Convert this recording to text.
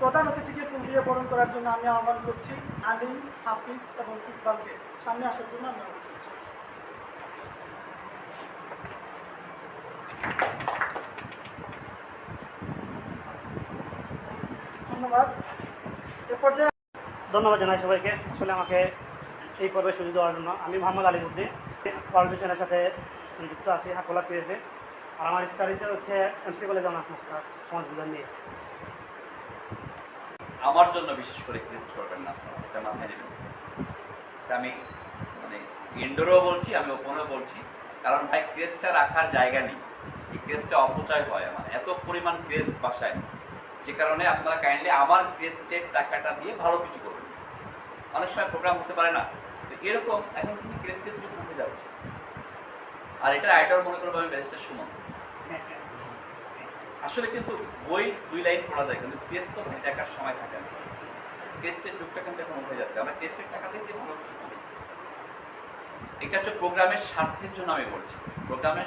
প্রধান অতিথিকে ফুল দিয়ে বরণ করার জন্য আমি আহ্বান করছি আলিম, হাফিজ এবং ইকবালকে সামনে আসার জন্য আমি আহ্বান করছি। ধন্যবাদ। এ পর্যায়ে ধন্যবাদ জানাই সবাইকে আসলে আমাকে এই পর্বে সুযোগ দেওয়ার জন্য। আমি মোহাম্মদ আলী উদ্দিন, ফাউন্ডেশনের সাথে যুক্ত আছি হাকোলা পিএফে। আর আমার স্টাডিতে হচ্ছে এমসি কলেজ অনার্স মাস্টার্স সমাজ বিজ্ঞান নিয়ে। আমার জন্য বিশেষ করে ক্রেস্ট করবেন না, এটা মাথায় নেবেন। আমি মানে ইনডোরও বলছি, আমি ওপেনও বলছি, কারণ ভাই ক্রেস্টটা রাখার জায়গা নেই। এই ক্রেস্টটা অপচয় হয়, আমার এত পরিমাণ ক্রেস্ট বাসায়, যে কারণে আপনারা কাইন্ডলি আমার ক্রেস্টের টাকাটা দিয়ে ভালো কিছু করবেন। অনেক সময় প্রোগ্রাম হতে পারে না, তো এরকম এখন কিন্তু ক্রেস্টের যুগ উঠে যাচ্ছে। আর এটা আইডল মনে করবো আমি ব্যারিস্টার সুমন। আসলে কিন্তু বই 2 লাইন পড়া যায়, কিন্তু ক্রেস্ট তো দেখার সময় থাকে না। ক্রেস্টের যুগটা কিন্তু এখন উঠে যাচ্ছে, আমরা ক্রেস্টের টাকা দিয়ে ভালো কিছু করি। এটা হচ্ছে প্রোগ্রামের স্বার্থের জন্য আমি বলছি, প্রোগ্রামের